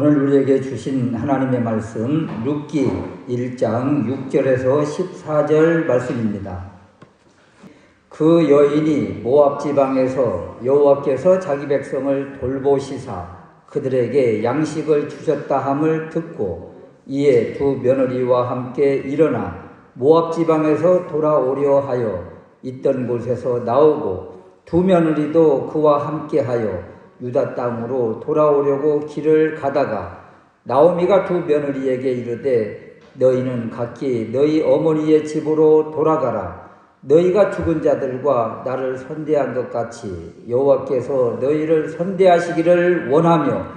오늘 우리에게 주신 하나님의 말씀 룻기 1장 6절에서 14절 말씀입니다. 그 여인이 모압 지방에서 여호와께서 자기 백성을 돌보시사 그들에게 양식을 주셨다 함을 듣고 이에 두 며느리와 함께 일어나 모압 지방에서 돌아오려 하여 있던 곳에서 나오고 두 며느리도 그와 함께하여 유다 땅으로 돌아오려고 길을 가다가 나오미가 두 며느리에게 이르되 너희는 각기 너희 어머니의 집으로 돌아가라. 너희가 죽은 자들과 나를 선대한 것 같이 여호와께서 너희를 선대하시기를 원하며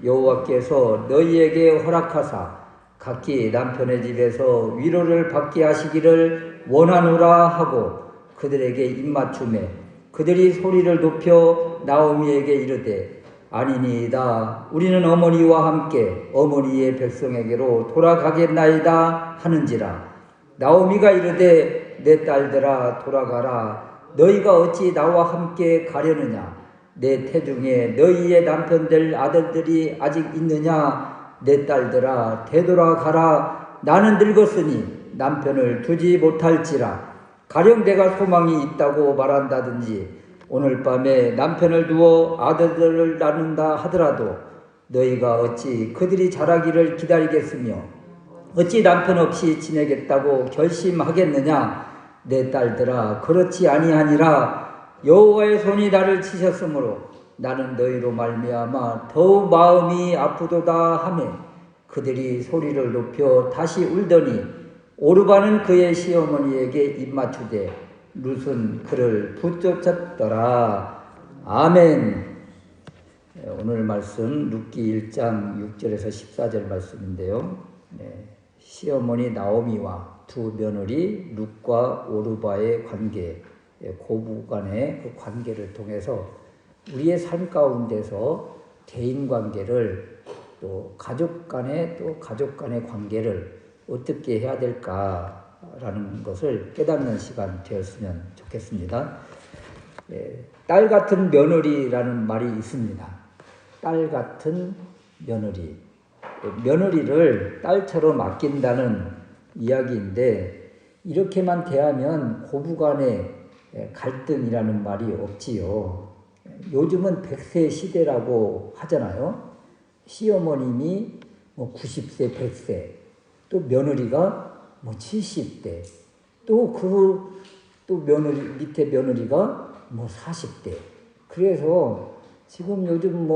여호와께서 너희에게 허락하사 각기 남편의 집에서 위로를 받게 하시기를 원하노라 하고 그들에게 입맞춤에 그들이 소리를 높여 나오미에게 이르되 아니니이다. 우리는 어머니와 함께 어머니의 백성에게로 돌아가겠나이다 하는지라. 나오미가 이르되 내 딸들아 돌아가라. 너희가 어찌 나와 함께 가려느냐. 내 태중에 너희의 남편들 아들들이 아직 있느냐. 내 딸들아 되돌아가라. 나는 늙었으니 남편을 두지 못할지라. 가령 내가 소망이 있다고 말한다든지 오늘 밤에 남편을 두어 아들들을 낳는다 하더라도 너희가 어찌 그들이 자라기를 기다리겠으며 어찌 남편 없이 지내겠다고 결심하겠느냐. 내 딸들아 그렇지 아니하니라. 여호와의 손이 나를 치셨으므로 나는 너희로 말미암아 더욱 마음이 아프도다 하매 그들이 소리를 높여 다시 울더니 오르바는 그의 시어머니에게 입맞추되 룻은 그를 붙쫓았더라. 아멘. 오늘 말씀 룻기 1장 6절에서 14절 말씀인데요. 시어머니 나오미와 두 며느리 룻과 오르바의 관계, 고부간의 그 관계를 통해서 우리의 삶 가운데서 대인관계를 또 가족 간의 관계를 어떻게 해야 될까라는 것을 깨닫는 시간 되었으면 좋겠습니다. 딸 같은 며느리라는 말이 있습니다. 딸 같은 며느리. 며느리를 딸처럼 아낀다는 이야기인데 이렇게만 대하면 고부간의 갈등이라는 말이 없지요. 요즘은 100세 시대라고 하잖아요. 시어머님이 90세, 100세. 또 며느리가 70대, 또 며느리, 밑에 며느리가 40대. 그래서 지금 요즘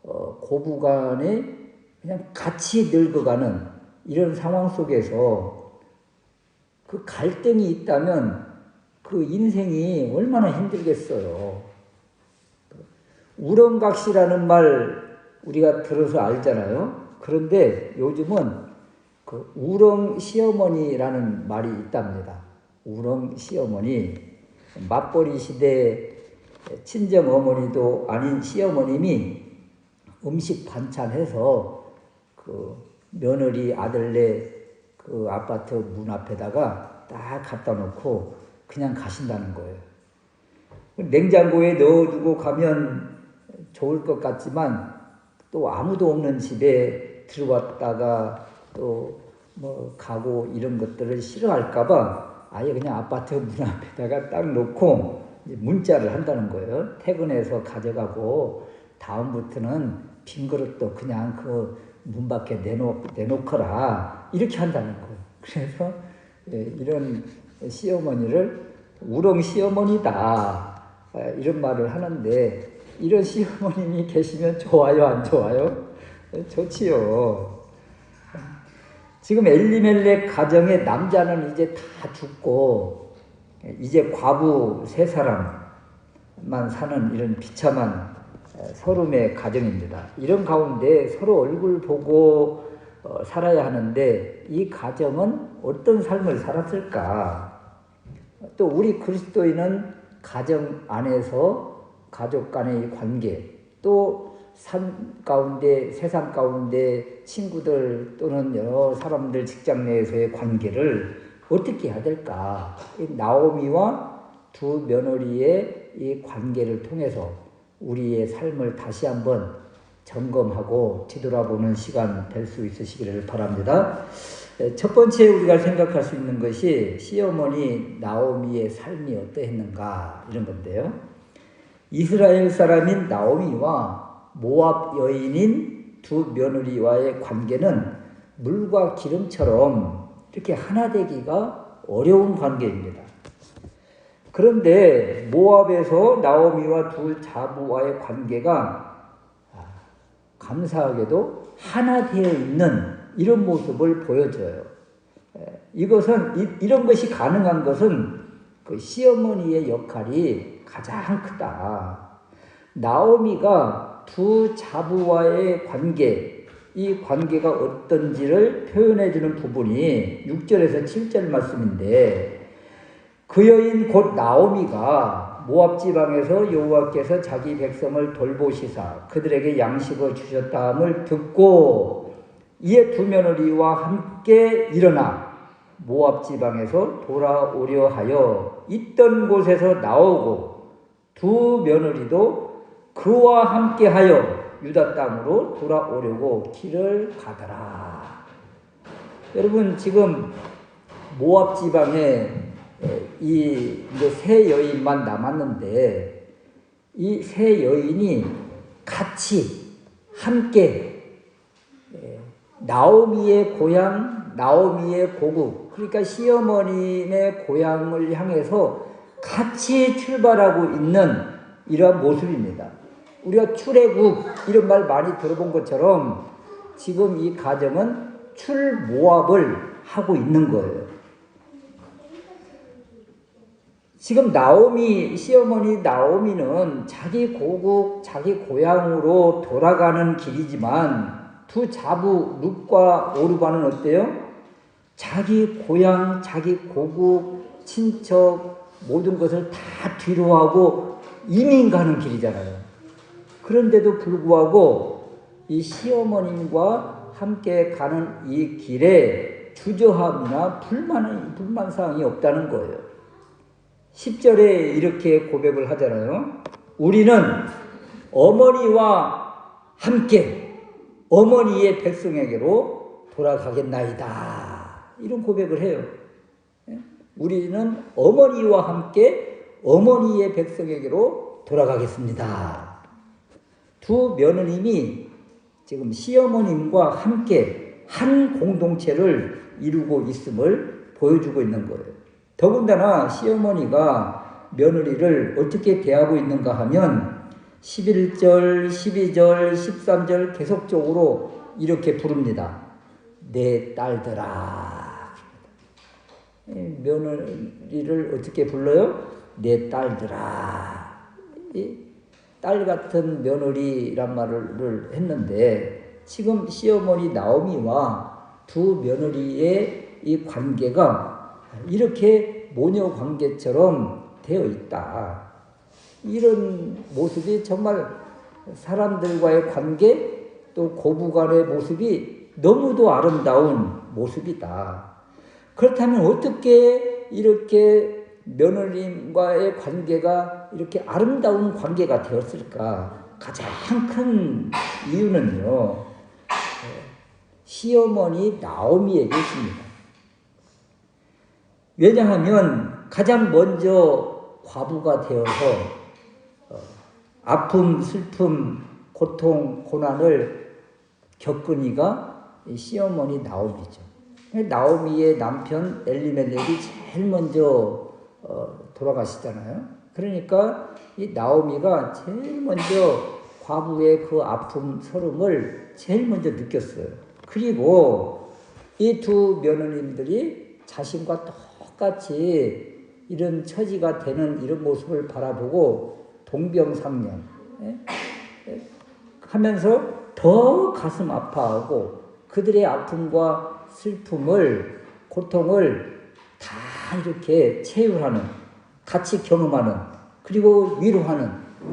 고부간에 그냥 같이 늙어가는 이런 상황 속에서 그 갈등이 있다면 그 인생이 얼마나 힘들겠어요. 우렁각시라는 말 우리가 들어서 알잖아요. 그런데 요즘은 그 우렁 시어머니라는 말이 있답니다. 우렁 시어머니. 맞벌이 시대 친정 어머니도 아닌 시어머님이 음식 반찬해서 그 며느리 아들네 그 아파트 문 앞에다가 딱 갖다 놓고 그냥 가신다는 거예요. 냉장고에 넣어두고 가면 좋을 것 같지만 또 아무도 없는 집에 들어왔다가 또 가고 이런 것들을 싫어할까봐 아예 그냥 아파트 문 앞에다가 딱 놓고 문자를 한다는 거예요. 퇴근해서 가져가고 다음부터는 빈 그릇도 그냥 그 문 밖에 내놓거라 이렇게 한다는 거예요. 그래서 이런 시어머니를 우렁 시어머니다 이런 말을 하는데 이런 시어머님이 계시면 좋아요 안 좋아요? 좋지요. 지금 엘리멜렉 가정의 남자는 이제 다 죽고 이제 과부 3사람만 사는 이런 비참한 서름의 가정입니다. 이런 가운데 서로 얼굴 보고 살아야 하는데 이 가정은 어떤 삶을 살았을까? 또 우리 그리스도인은 가정 안에서 가족 간의 관계, 또 삶 가운데, 세상 가운데 친구들 또는 여러 사람들 직장 내에서의 관계를 어떻게 해야 될까? 이 나오미와 두 며느리의 이 관계를 통해서 우리의 삶을 다시 한번 점검하고 뒤돌아보는 시간 될 수 있으시기를 바랍니다. 첫 번째 우리가 생각할 수 있는 것이 시어머니 나오미의 삶이 어떠했는가 이런 건데요. 이스라엘 사람인 나오미와 모압 여인인 두 며느리와의 관계는 물과 기름처럼 이렇게 하나 되기가 어려운 관계입니다. 그런데 모압에서 나오미와 두 자부와의 관계가 감사하게도 하나 되어 있는 이런 모습을 보여줘요. 이런 것이 가능한 것은 그 시어머니의 역할이 가장 크다. 나오미가 두 자부와의 관계, 이 관계가 어떤지를 표현해주는 부분이 6절에서 7절 말씀인데, 그 여인 곧 나오미가 모압 지방에서 여호와께서 자기 백성을 돌보시사 그들에게 양식을 주셨다함을 듣고 이에 두 며느리와 함께 일어나 모압 지방에서 돌아오려 하여 있던 곳에서 나오고 두 며느리도 그와 함께 하여 유다 땅으로 돌아오려고 길을 가더라. 여러분, 지금 모압 지방에 이제 세 여인만 남았는데 이 세 여인이 같이 함께 나오미의 고향, 나오미의 고국, 그러니까 시어머니의 고향을 향해서 같이 출발하고 있는 이러한 모습입니다. 우리가 출애굽 이런 말 많이 들어본 것처럼 지금 이 가정은 출모압을 하고 있는 거예요. 지금 나오미, 시어머니 나오미는 자기 고국, 자기 고향으로 돌아가는 길이지만 두 자부 룻과 오르바는 어때요? 자기 고향, 자기 고국, 친척 모든 것을 다 뒤로하고 이민 가는 길이잖아요. 그런데도 불구하고 이 시어머님과 함께 가는 이 길에 주저함이나 불만사항이 없다는 거예요. 10절에 이렇게 고백을 하잖아요. 우리는 어머니와 함께 어머니의 백성에게로 돌아가겠나이다. 이런 고백을 해요. 우리는 어머니와 함께 어머니의 백성에게로 돌아가겠습니다. 두 며느님이 지금 시어머님과 함께 한 공동체를 이루고 있음을 보여주고 있는 거예요. 더군다나 시어머니가 며느리를 어떻게 대하고 있는가 하면 11절, 12절, 13절 계속적으로 이렇게 부릅니다. 내 딸들아. 며느리를 어떻게 불러요? 내 딸들아. 딸 같은 며느리란 말을 했는데 지금 시어머니 나오미와 두 며느리의 이 관계가 이렇게 모녀 관계처럼 되어 있다. 이런 모습이 정말 사람들과의 관계 또 고부간의 모습이 너무도 아름다운 모습이다. 그렇다면 어떻게 이렇게 며느님과의 관계가 이렇게 아름다운 관계가 되었을까? 가장 큰 이유는요, 시어머니 나오미에게 있습니다. 왜냐하면 가장 먼저 과부가 되어서 아픔, 슬픔, 고통, 고난을 겪으니가 시어머니 나오미죠. 나오미의 남편 엘리멜렉이 제일 먼저 돌아가시잖아요. 그러니까 이 나오미가 제일 먼저 과부의 그 아픔, 서름을 제일 먼저 느꼈어요. 그리고 이 두 며느님들이 자신과 똑같이 이런 처지가 되는 이런 모습을 바라보고 동병상련 하면서 더 가슴 아파하고 그들의 아픔과 슬픔을, 고통을 다 이렇게 체휼하는, 같이 경험하는, 그리고 위로하는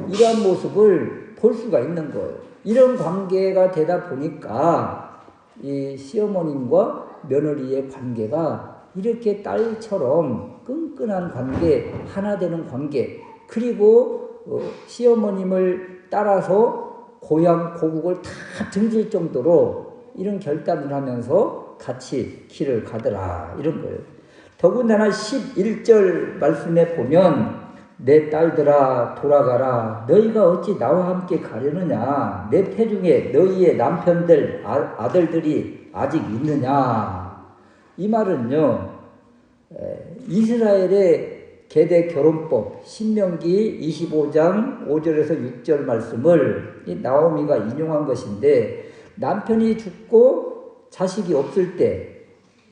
이러한 모습을 볼 수가 있는 거예요. 이런 관계가 되다 보니까 이 시어머님과 며느리의 관계가 이렇게 딸처럼 끈끈한 관계, 하나 되는 관계, 그리고 시어머님을 따라서 고향 고국을 다 등질 정도로 이런 결단을 하면서 같이 길을 가더라 이런 거예요. 더군다나 11절 말씀에 보면 내 딸들아 돌아가라 너희가 어찌 나와 함께 가려느냐 내 태중에 너희의 남편들 아들들이 아직 있느냐. 이 말은요 이스라엘의 계대 결혼법 신명기 25장 5절에서 6절 말씀을 이 나오미가 인용한 것인데 남편이 죽고 자식이 없을 때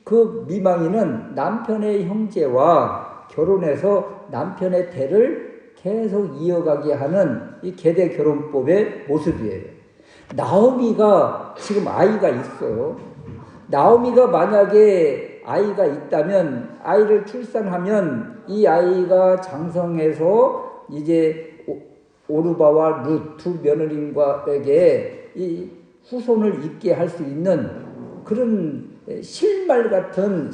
그 미망이는 남편의 형제와 결혼해서 남편의 대를 계속 이어가게 하는 이 계대 결혼법의 모습이에요. 나오미가 지금 아이가 있어요. 나오미가 만약에 아이가 있다면 아이를 출산하면 이 아이가 장성해서 이제 오르바와 룻 두 며느님과에게 이 후손을 잇게 할 수 있는 그런 신날 같은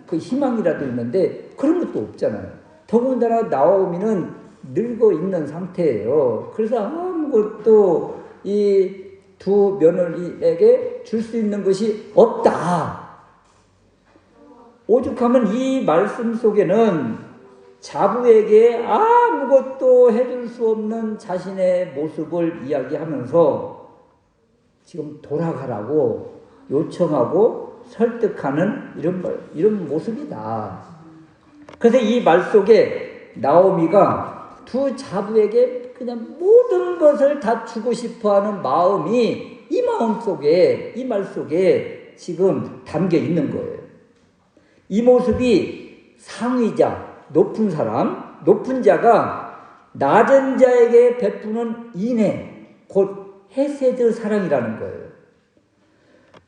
그 희망이라도 있는데 그런 것도 없잖아요. 더군다나 나오미는 늙어 있는 상태예요. 그래서 아무것도 이 두 며느리에게 줄 수 있는 것이 없다. 오죽하면 이 말씀 속에는 자부에게 아무것도 해줄 수 없는 자신의 모습을 이야기하면서 지금 돌아가라고 요청하고 설득하는 이런 모습이다. 그래서 이 말 속에 나오미가 두 자부에게 그냥 모든 것을 다 주고 싶어하는 마음이 이 마음 속에 이 말 속에 지금 담겨 있는 거예요. 이 모습이 상위자, 높은 사람, 높은 자가 낮은 자에게 베푸는 인애, 곧 헤세드 사랑이라는 거예요.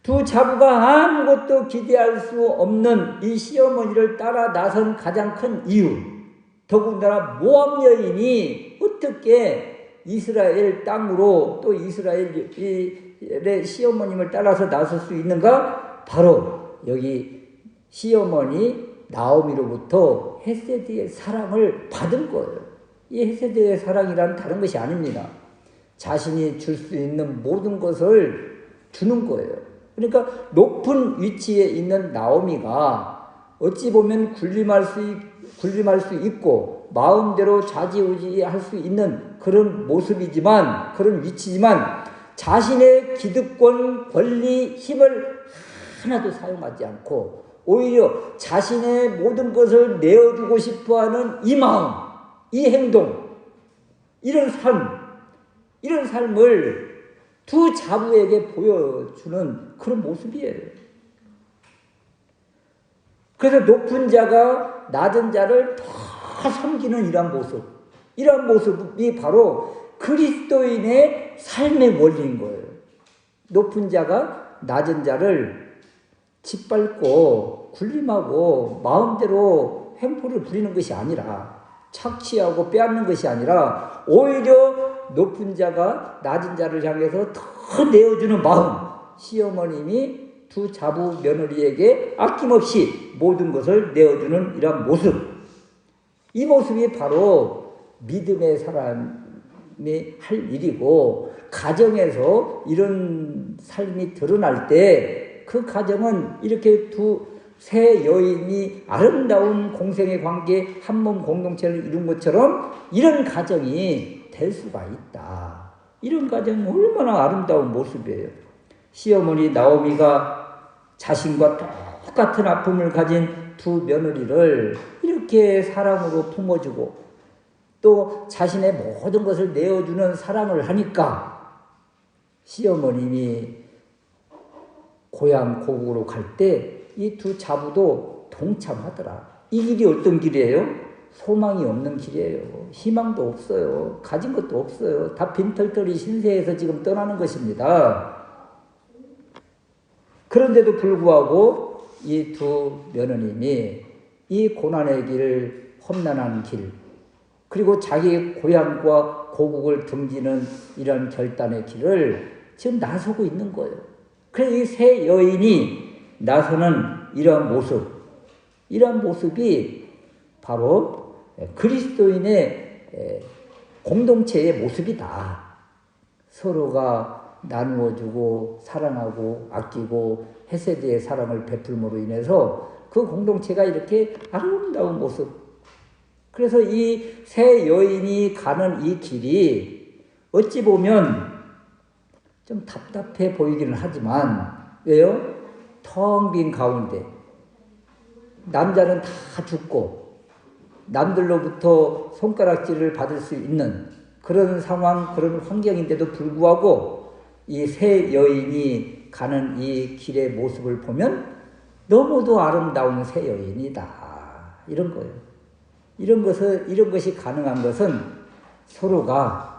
두 자부가 아무것도 기대할 수 없는 이 시어머니를 따라 나선 가장 큰 이유, 더군다나 모압 여인이 어떻게 이스라엘 땅으로 또 이스라엘의 시어머님을 따라서 나설 수 있는가? 바로 여기 시어머니 나오미로부터 헤세드의 사랑을 받은 거예요. 이 헤세드의 사랑이란 다른 것이 아닙니다. 자신이 줄 수 있는 모든 것을 주는 거예요. 그러니까 높은 위치에 있는 나오미가 어찌 보면 군림할 수 있고 마음대로 좌지우지할 수 있는 그런 모습이지만 그런 위치지만 자신의 기득권, 권리, 힘을 하나도 사용하지 않고 오히려 자신의 모든 것을 내어주고 싶어하는 이 마음, 이 행동, 이런 삶을 두 자부에게 보여주는 그런 모습이에요. 그래서 높은 자가 낮은 자를 더 섬기는 이러한 모습이 바로 그리스도인의 삶의 원리인 거예요. 높은 자가 낮은 자를 짓밟고 군림하고 마음대로 횡포를 부리는 것이 아니라 착취하고 빼앗는 것이 아니라 오히려 높은 자가 낮은 자를 향해서 더 내어주는 마음. 시어머님이 두 자부 며느리에게 아낌없이 모든 것을 내어주는 이런 모습. 이 모습이 바로 믿음의 사람이 할 일이고 가정에서 이런 삶이 드러날 때 그 가정은 이렇게 세 여인이 아름다운 공생의 관계 한 몸 공동체를 이룬 것처럼 이런 가정이 될 수가 있다. 이런 가정은 얼마나 아름다운 모습이에요. 시어머니 나오미가 자신과 똑같은 아픔을 가진 두 며느리를 이렇게 사랑으로 품어주고 또 자신의 모든 것을 내어주는 사랑을 하니까 시어머님이 고향 고국으로 갈 때 이 두 자부도 동참하더라. 이 길이 어떤 길이에요? 소망이 없는 길이에요. 희망도 없어요. 가진 것도 없어요. 다 빈털터리 신세에서 지금 떠나는 것입니다. 그런데도 불구하고 이 두 며느님이 이 고난의 길, 험난한 길, 그리고 자기 고향과 고국을 등지는 이런 결단의 길을 지금 나서고 있는 거예요. 그래서 이 세 여인이 나서는 이러한 모습이 바로 그리스도인의 공동체의 모습이다. 서로가 나누어주고 사랑하고 아끼고 헤세드의 사랑을 베풀므로 인해서 그 공동체가 이렇게 아름다운 모습. 그래서 이 세 여인이 가는 이 길이 어찌 보면 좀 답답해 보이기는 하지만 왜요? 텅 빈 가운데 남자는 다 죽고 남들로부터 손가락질을 받을 수 있는 그런 상황, 그런 환경인데도 불구하고 이 세 여인이 가는 이 길의 모습을 보면 너무도 아름다운 세 여인이다. 이런 거예요. 이런 것이 가능한 것은 서로가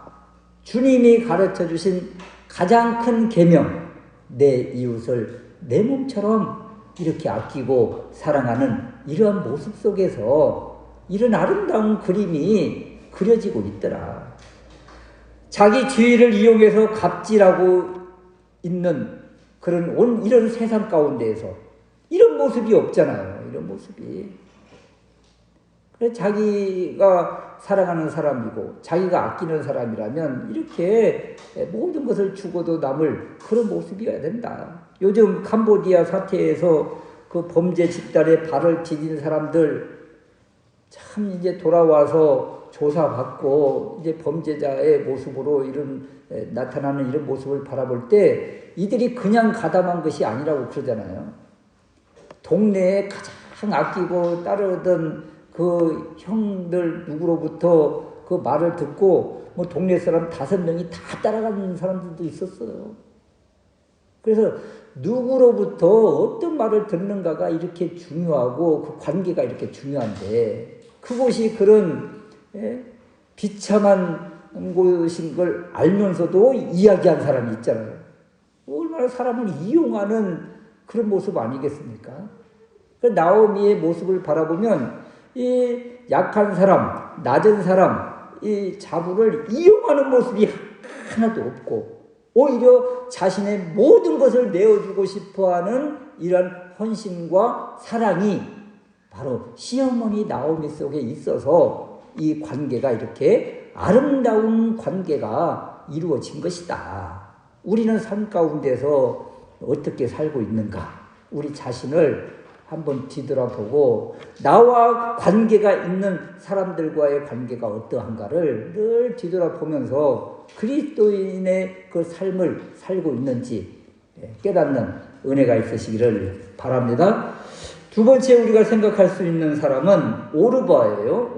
주님이 가르쳐 주신 가장 큰 계명, 내 이웃을 내 몸처럼 이렇게 아끼고 사랑하는 이러한 모습 속에서 이런 아름다운 그림이 그려지고 있더라. 자기 지위를 이용해서 갑질하고 있는 그런 이런 세상 가운데에서 이런 모습이 없잖아요. 이런 모습이. 그래서 자기가 사랑하는 사람이고 자기가 아끼는 사람이라면 이렇게 모든 것을 주고도 남을 그런 모습이어야 된다. 요즘 캄보디아 사태에서 그 범죄 집단에 발을 디딘 사람들 참 이제 돌아와서 조사받고 이제 범죄자의 모습으로 나타나는 이런 모습을 바라볼 때 이들이 그냥 가담한 것이 아니라고 그러잖아요. 동네에 가장 아끼고 따르던 그 형들 누구로부터 그 말을 듣고 뭐 동네 사람 5명이 다 따라가는 사람들도 있었어요. 그래서 누구로부터 어떤 말을 듣는가가 이렇게 중요하고 그 관계가 이렇게 중요한데 그곳이 그런 비참한 곳인 걸 알면서도 이야기한 사람이 있잖아요. 얼마나 사람을 이용하는 그런 모습 아니겠습니까? 그 나오미의 모습을 바라보면 이 약한 사람, 낮은 사람, 이 자부를 이용하는 모습이 하나도 없고 오히려 자신의 모든 것을 내어주고 싶어하는 이런 헌신과 사랑이 바로 시어머니 나오미 속에 있어서 이 관계가 이렇게 아름다운 관계가 이루어진 것이다. 우리는 삶 가운데서 어떻게 살고 있는가? 우리 자신을 한번 뒤돌아보고 나와 관계가 있는 사람들과의 관계가 어떠한가를 늘 뒤돌아보면서 그리스도인의 그 삶을 살고 있는지 깨닫는 은혜가 있으시기를 바랍니다. 두 번째 우리가 생각할 수 있는 사람은 오르바예요.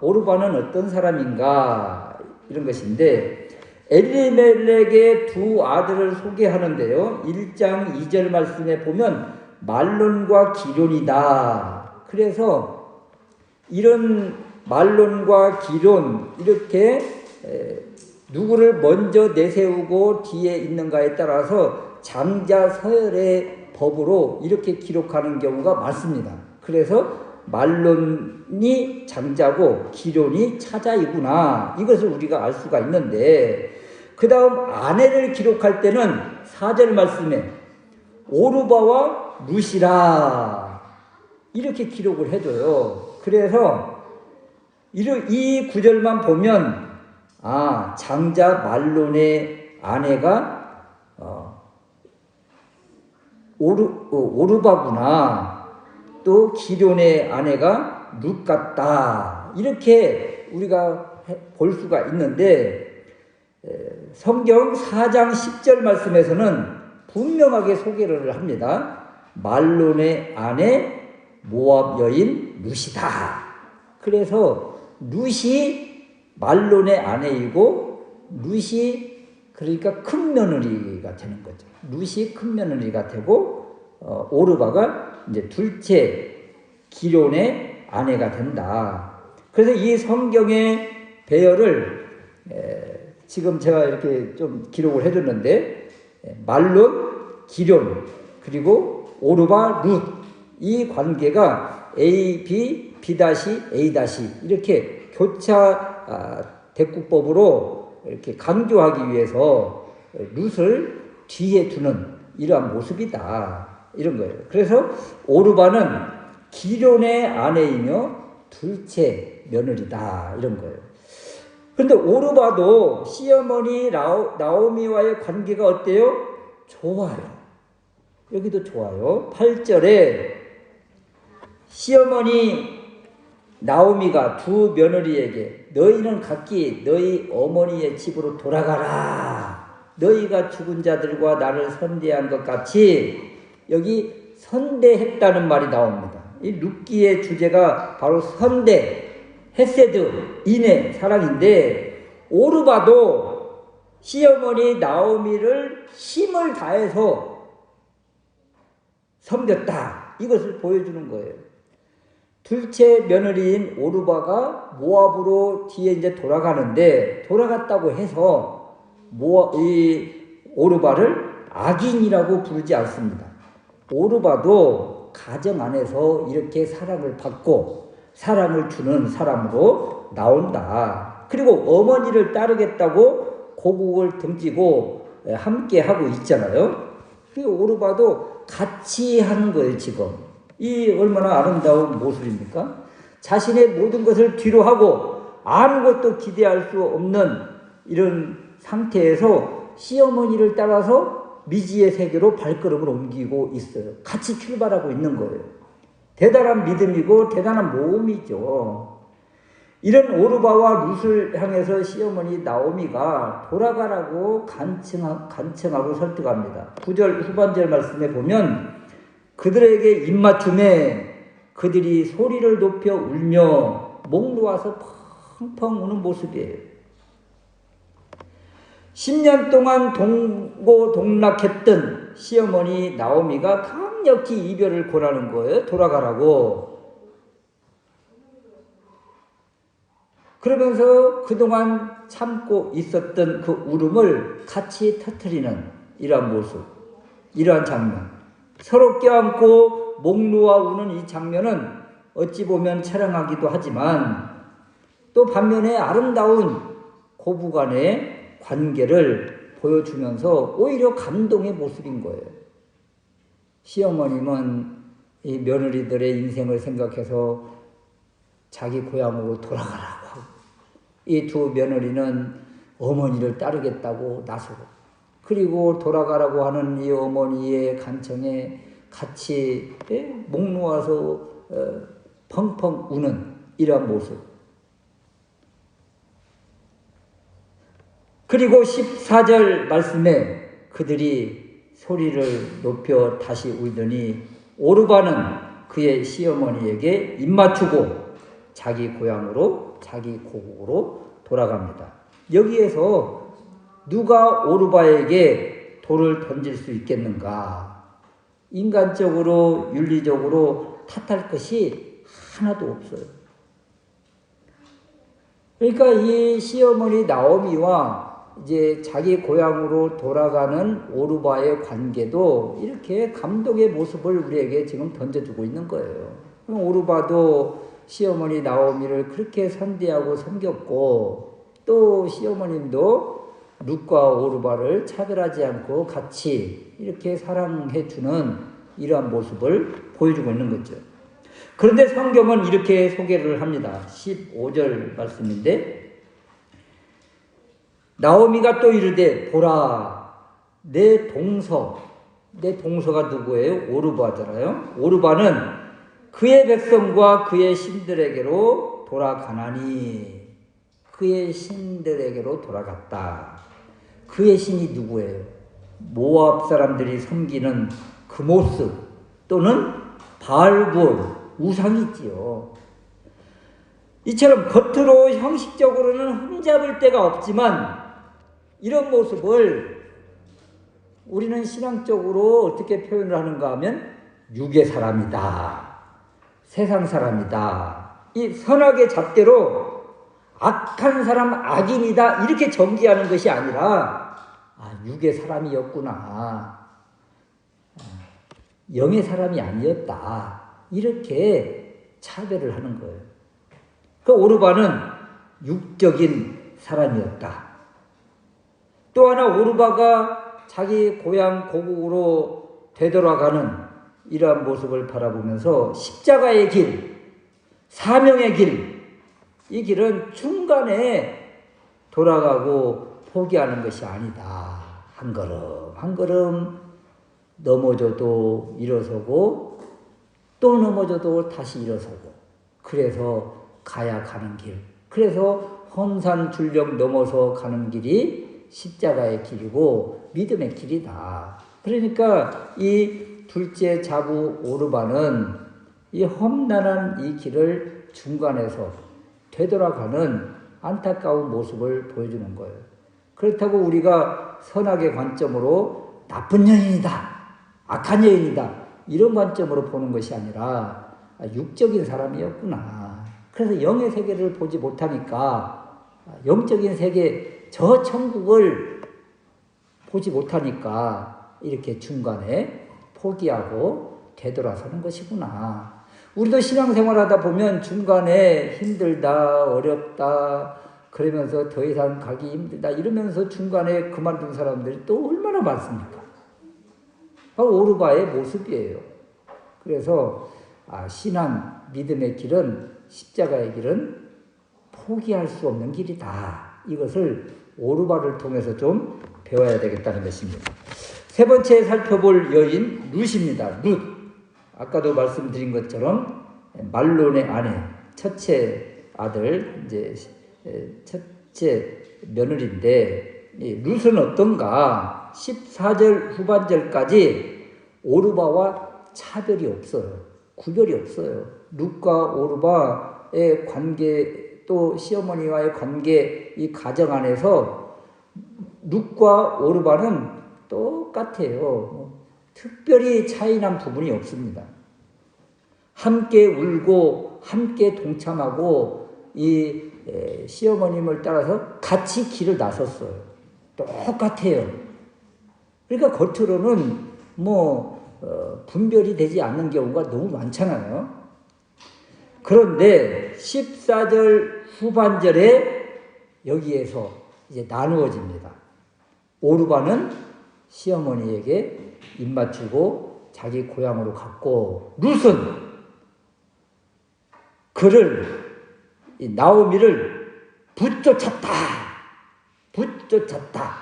오르바는 어떤 사람인가 이런 것인데 엘리멜렉의 두 아들을 소개하는데요. 1장 2절 말씀에 보면 말론과 기론이다. 그래서 이런 말론과 기론 이렇게 누구를 먼저 내세우고 뒤에 있는가에 따라서 장자 서열의 법으로 이렇게 기록하는 경우가 많습니다. 그래서 말론이 장자고 기론이 차자이구나. 이것을 우리가 알 수가 있는데 그 다음 아내를 기록할 때는 4절 말씀에 오르바와 루시라 이렇게 기록을 해줘요. 그래서 이 구절만 보면 장자 말론의 아내가 오르바구나. 또 기론의 아내가 룻 같다. 이렇게 우리가 볼 수가 있는데 성경 4장 10절 말씀에서는 분명하게 소개를 합니다. 말론의 아내 모압 여인 룻이다. 그래서 룻이 말론의 아내이고 룻이 그러니까 큰 며느리가 되는 거죠. 룻이 큰 며느리가 되고 오르바가 이제 둘째 기론의 아내가 된다. 그래서 이 성경의 배열을 지금 제가 이렇게 좀 기록을 해줬는데 말론, 기론 그리고 오르바, 룻 이 관계가 A, B, B-A- 이렇게 교차 대꾸법으로 이렇게 강조하기 위해서 룻을 뒤에 두는 이러한 모습이다. 이런 거예요. 그래서 오르바는 기론의 아내이며 둘째 며느리다. 이런 거예요. 그런데 오르바도 시어머니 나오미와의 관계가 어때요? 좋아요. 여기도 좋아요. 8절에 시어머니 나오미가 두 며느리에게 너희는 각기 너희 어머니의 집으로 돌아가라. 너희가 죽은 자들과 나를 선대한 것 같이, 여기 선대했다는 말이 나옵니다. 이 룻기의 주제가 바로 선대, 헤세드, 인애, 사랑인데, 오르바도 시어머니 나오미를 힘을 다해서 섬겼다, 이것을 보여주는 거예요. 둘째 며느리인 오르바가 모압으로 뒤에 이제 돌아가는데, 돌아갔다고 해서 이 오르바를 악인이라고 부르지 않습니다. 오르바도 가정 안에서 이렇게 사랑을 받고 사랑을 주는 사람으로 나온다. 그리고 어머니를 따르겠다고 고국을 등지고 함께 하고 있잖아요. 그 오르바도 같이 하는 거예요. 지금 이 얼마나 아름다운 모습입니까? 자신의 모든 것을 뒤로 하고 아무것도 기대할 수 없는 이런 상태에서 시어머니를 따라서 미지의 세계로 발걸음을 옮기고 있어요. 같이 출발하고 있는 거예요. 대단한 믿음이고 대단한 모험이죠. 이런 오르바와 룻을 향해서 시어머니 나오미가 돌아가라고 간청하고 설득합니다. 9절 후반절 말씀에 보면 그들에게 입맞춤에 그들이 소리를 높여 울며 목 놓아서 펑펑 우는 모습이에요. 10년 동안 동고동락했던 시어머니 나오미가 강력히 이별을 권하는 거예요. 돌아가라고. 그러면서 그동안 참고 있었던 그 울음을 같이 터뜨리는 이러한 모습, 이러한 장면. 서로 껴안고 목 놓아 우는 이 장면은 어찌 보면 처량하기도 하지만 또 반면에 아름다운 고부간의 관계를 보여주면서 오히려 감동의 모습인 거예요. 시어머님은 이 며느리들의 인생을 생각해서 자기 고향으로 돌아가라고 하고, 이 두 며느리는 어머니를 따르겠다고 나서고, 그리고 돌아가라고 하는 이 어머니의 간청에 같이 목 놓아서 펑펑 우는 이러한 모습. 그리고 14절 말씀에 그들이 소리를 높여 다시 울더니 오르바는 그의 시어머니에게 입맞추고 자기 고향으로, 자기 고국으로 돌아갑니다. 여기에서 누가 오르바에게 돌을 던질 수 있겠는가? 인간적으로, 윤리적으로 탓할 것이 하나도 없어요. 그러니까 이 시어머니 나오미와 이제 자기 고향으로 돌아가는 오르바의 관계도 이렇게 감동의 모습을 우리에게 지금 던져주고 있는 거예요. 오르바도 시어머니 나오미를 그렇게 선대하고 섬겼고, 또 시어머님도 룻과 오르바를 차별하지 않고 같이 이렇게 사랑해주는 이러한 모습을 보여주고 있는 거죠. 그런데 성경은 이렇게 소개를 합니다. 15절 말씀인데, 나오미가 또 이르되 보라 내 동서가 누구예요? 오르바잖아요. 오르바는 그의 백성과 그의 신들에게로 돌아가나니, 그의 신들에게로 돌아갔다. 그의 신이 누구예요? 모압 사람들이 섬기는 그모스 또는 바알볼, 우상이지요. 이처럼 겉으로 형식적으로는 흠잡을 데가 없지만 이런 모습을 우리는 신앙적으로 어떻게 표현을 하는가 하면 육의 사람이다, 세상 사람이다, 이 선악의 잣대로 악한 사람, 악인이다, 이렇게 정기하는 것이 아니라 육의 사람이었구나, 영의 사람이 아니었다, 이렇게 차별을 하는 거예요. 그 오르바는 육적인 사람이었다. 또 하나 오르바가 자기 고향 고국으로 되돌아가는 이러한 모습을 바라보면서 십자가의 길, 사명의 길, 이 길은 중간에 돌아가고 포기하는 것이 아니다. 한 걸음 한 걸음 넘어져도 일어서고 또 넘어져도 다시 일어서고, 그래서 가야 가는 길, 그래서 험산줄령 넘어서 가는 길이 십자가의 길이고 믿음의 길이다. 그러니까 이 둘째 자부 오르반은 이 험난한 이 길을 중간에서 되돌아가는 안타까운 모습을 보여주는 거예요. 그렇다고 우리가 선악의 관점으로 나쁜 여인이다, 악한 여인이다, 이런 관점으로 보는 것이 아니라 육적인 사람이었구나. 그래서 영의 세계를 보지 못하니까, 영적인 세계, 저 천국을 보지 못하니까 이렇게 중간에 포기하고 되돌아서는 것이구나. 우리도 신앙생활 하다 보면 중간에 힘들다, 어렵다, 그러면서 더 이상 가기 힘들다 이러면서 중간에 그만둔 사람들이 또 얼마나 많습니까? 바로 오르바의 모습이에요. 그래서 신앙, 믿음의 길은, 십자가의 길은 포기할 수 없는 길이다. 이것을 오르바를 통해서 좀 배워야 되겠다는 것입니다. 세 번째 살펴볼 여인 룻입니다. 룻. 아까도 말씀드린 것처럼 말론의 아내, 첫째 아들, 이제 첫째 며느리인데, 룻은 어떤가? 14절 후반절까지 오르바와 차별이 없어요. 구별이 없어요. 룻과 오르바의 관계, 또 시어머니와의 관계, 이 가정 안에서 룻과 오르바는 똑같아요. 특별히 차이난 부분이 없습니다. 함께 울고 함께 동참하고 이 시어머님을 따라서 같이 길을 나섰어요. 똑같아요. 그러니까 겉으로는 분별이 되지 않는 경우가 너무 많잖아요. 그런데 14절 후반절에 여기에서 이제 나누어집니다. 오르바는 시어머니에게 입맞추고 자기 고향으로 갔고, 룻은 나오미를 붙잡았다, 붙잡았다,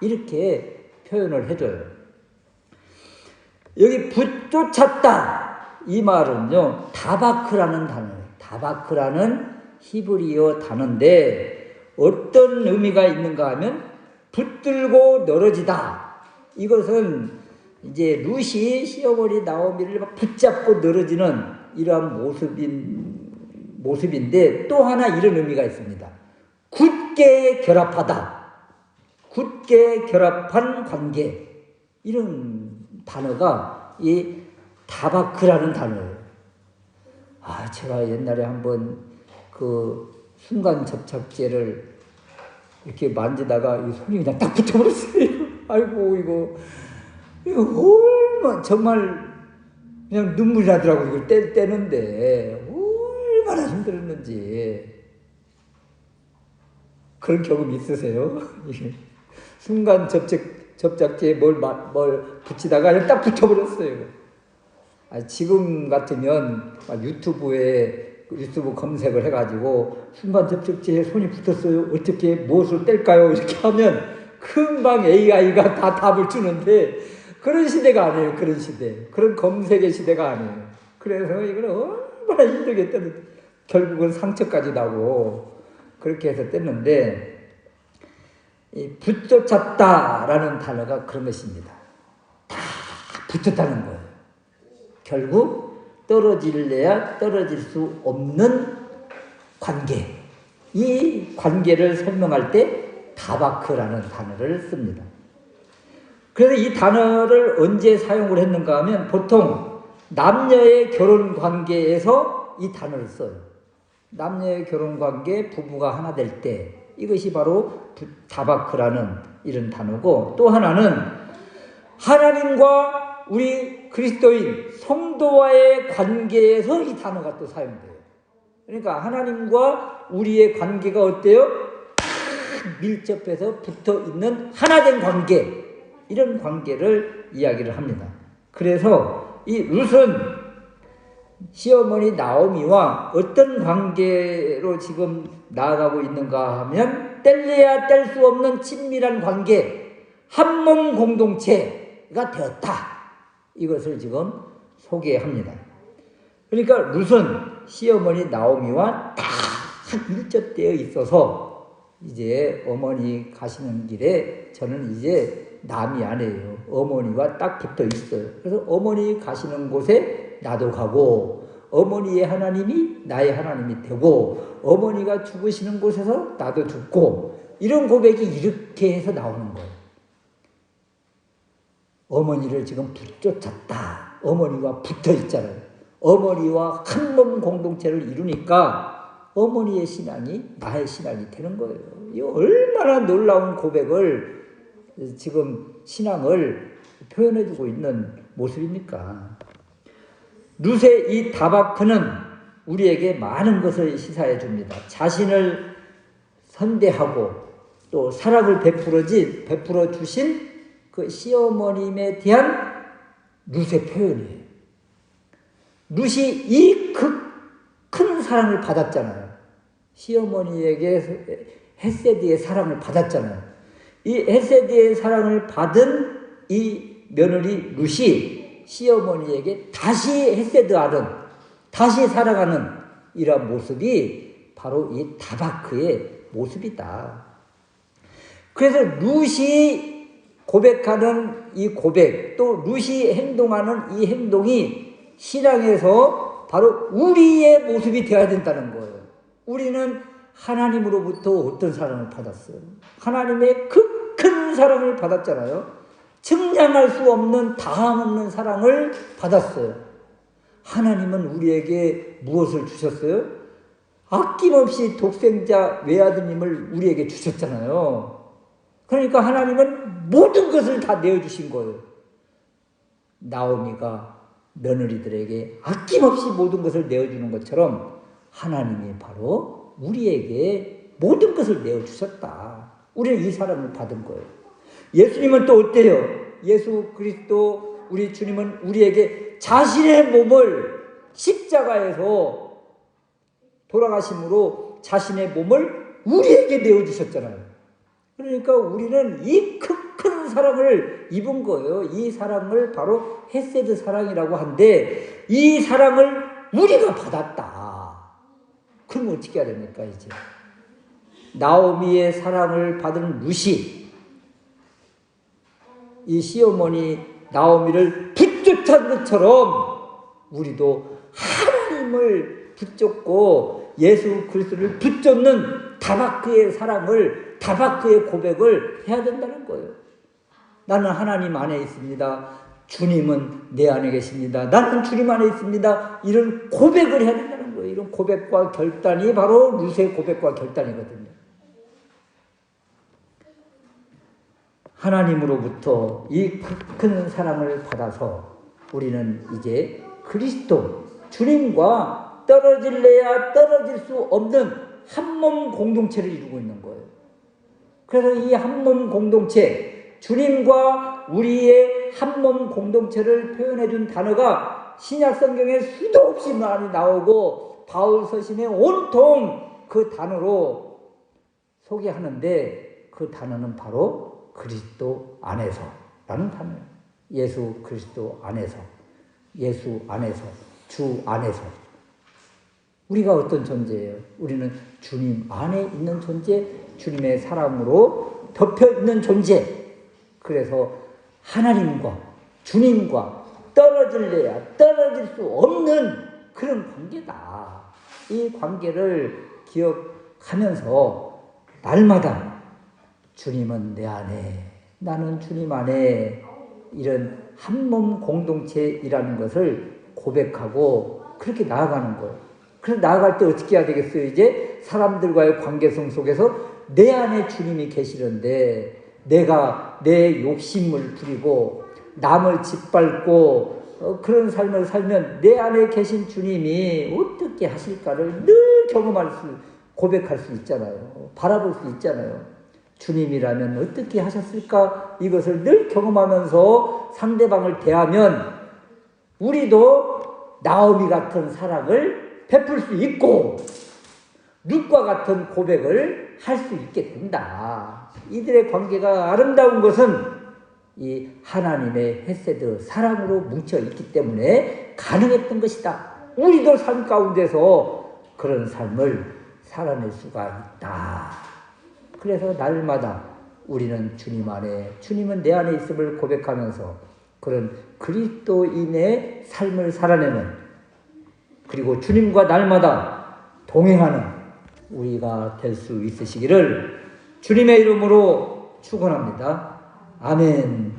이렇게 표현을 해줘요. 여기 붙잡았다, 이 말은요, 다바크라는 단어예요. 다바크라는 히브리어 단어인데 어떤 의미가 있는가 하면 붙들고 늘어지다. 이것은 이제 룻이 시어머니 나오미를 붙잡고 늘어지는 이러한 모습인데, 또 하나 이런 의미가 있습니다. 굳게 결합하다, 굳게 결합한 관계, 이런 단어가 이 다바크라는 단어예요. 제가 옛날에 한번 그 순간 접착제를 이렇게 만지다가 이 손이 그냥 딱 붙어버렸어요. 아이고, 이거 얼마나, 정말 그냥 눈물이 나더라고요. 이걸 떼는데 얼마나 힘들었는지. 그런 경험 있으세요? 순간 접착제에 뭘 붙이다가 그냥 딱 붙어버렸어요. 지금 같으면 유튜브 검색을 해가지고 순간 접착제에 손이 붙었어요, 어떻게 무엇을 뗄까요? 이렇게 하면 금방 AI가 다 답을 주는데, 그런 시대가 아니에요. 그런 시대, 그런 검색의 시대가 아니에요. 그래서 이걸 얼마나 힘들게 뗐는데 결국은 상처까지 나고 그렇게 해서 뗐는데, 이 붙잡다라는 단어가 그런 것입니다. 다 붙었다는 거예요. 결국 떨어질래야 떨어질 수 없는 관계, 이 관계를 설명할 때 다바크라는 단어를 씁니다. 그래서 이 단어를 언제 사용을 했는가 하면 보통 남녀의 결혼 관계에서 이 단어를 써요. 남녀의 결혼 관계, 부부가 하나 될 때, 이것이 바로 다바크라는 이런 단어고, 또 하나는 하나님과 우리 그리스도인 성도와의 관계에서 이 단어가 또 사용돼요. 그러니까 하나님과 우리의 관계가 어때요? 밀접해서 붙어 있는 하나된 관계, 이런 관계를 이야기를 합니다. 그래서 이 룻은 시어머니 나오미와 어떤 관계로 지금 나아가고 있는가 하면 뗄래야 뗄 수 없는 친밀한 관계, 한몸 공동체가 되었다. 이것을 지금 소개합니다. 그러니까 룻은 시어머니 나오미와 딱 밀접되어 있어서 이제 어머니 가시는 길에 저는 이제 남이 아니에요. 어머니와 딱 붙어 있어요. 그래서 어머니 가시는 곳에 나도 가고, 어머니의 하나님이 나의 하나님이 되고, 어머니가 죽으시는 곳에서 나도 죽고, 이런 고백이 이렇게 해서 나오는 거예요. 어머니를 지금 붙쫓았다. 어머니와 붙어 있잖아요. 어머니와 한몸 공동체를 이루니까 어머니의 신앙이 나의 신앙이 되는 거예요. 이 얼마나 놀라운 고백을 지금 신앙을 표현해주고 있는 모습입니까? 룻의 이 다바크는 우리에게 많은 것을 시사해 줍니다. 자신을 선대하고 또 사랑을 베풀어 주신 그 시어머님에 대한 룻의 표현이에요. 룻이 이 큰 사랑을 받았잖아요. 시어머니에게 헤세드의 사랑을 받았잖아요. 이 헤세드의 사랑을 받은 이 며느리 룻이 시어머니에게 다시 헤세드하는, 다시 사랑하는 이런 모습이 바로 이 다바크의 모습이다. 그래서 룻이 고백하는 이 고백, 또 룻이 행동하는 이 행동이 신앙에서 바로 우리의 모습이 되어야 된다는 거예요. 우리는 하나님으로부터 어떤 사랑을 받았어요? 하나님의 그 큰 사랑을 받았잖아요. 측량할 수 없는 다함 없는 사랑을 받았어요. 하나님은 우리에게 무엇을 주셨어요? 아낌없이 독생자 외아드님을 우리에게 주셨잖아요. 그러니까 하나님은 모든 것을 다 내어주신 거예요. 나오미가 며느리들에게 아낌없이 모든 것을 내어주는 것처럼 하나님이 바로 우리에게 모든 것을 내어주셨다. 우리는 이 사랑을 받은 거예요. 예수님은 또 어때요? 예수 그리스도 우리 주님은 우리에게 자신의 몸을 십자가에서 돌아가심으로 자신의 몸을 우리에게 내어주셨잖아요. 그러니까 우리는 이 큰 사랑을 입은 거예요. 이 사랑을 바로 헤세드 사랑이라고 하는데 이 사랑을 우리가 받았다. 그럼 어떻게 해야 됩니까 이제? 나오미의 사랑을 받은 룻이 이 시어머니 나오미를 붙쫓은 것처럼 우리도 하나님을 붙잡고 예수 그리스도를 붙잡는 다바크의 사랑을, 다바크의 고백을 해야 된다는 거예요. 나는 하나님 안에 있습니다. 주님은 내 안에 계십니다. 나는 주님 안에 있습니다. 이런 고백을 해야 된다는 거예요. 이런 고백과 결단이 바로 룻의 고백과 결단이거든요. 하나님으로부터 이 큰 사랑을 받아서 우리는 이제 그리스도, 주님과 떨어질래야 떨어질 수 없는 한몸 공동체를 이루고 있는 거예요. 그래서 이 한몸 공동체, 주님과 우리의 한몸 공동체를 표현해 준 단어가 신약 성경에 수도 없이 많이 나오고 바울 서신에 온통 그 단어로 소개하는데 그 단어는 바로 그리스도 안에서라는 단어예요. 예수 그리스도 안에서, 예수 안에서, 주 안에서. 우리가 어떤 존재예요? 우리는 주님 안에 있는 존재, 주님의 사랑으로 덮여 있는 존재. 그래서 하나님과 주님과 떨어질래야 떨어질 수 없는 그런 관계다. 이 관계를 기억하면서 날마다 주님은 내 안에, 나는 주님 안에, 이런 한몸 공동체이라는 것을 고백하고 그렇게 나아가는 거예요. 그래서 나아갈 때 어떻게 해야 되겠어요? 이제 사람들과의 관계성 속에서 내 안에 주님이 계시는데 내가 내 욕심을 부리고 남을 짓밟고 그런 삶을 살면 내 안에 계신 주님이 어떻게 하실까를 늘 고백할 수 있잖아요. 바라볼 수 있잖아요. 주님이라면 어떻게 하셨을까? 이것을 늘 경험하면서 상대방을 대하면 우리도 나오미 같은 사랑을 베풀 수 있고 룻과 같은 고백을 할 수 있게 된다. 이들의 관계가 아름다운 것은 이 하나님의 헤세드 사랑으로 뭉쳐 있기 때문에 가능했던 것이다. 우리도 삶 가운데서 그런 삶을 살아낼 수가 있다. 그래서 날마다 우리는 주님 안에, 주님은 내 안에 있음을 고백하면서 그런 그리스도인의 삶을 살아내는, 그리고 주님과 날마다 동행하는 우리가 될 수 있으시기를 주님의 이름으로 축원합니다. 아멘.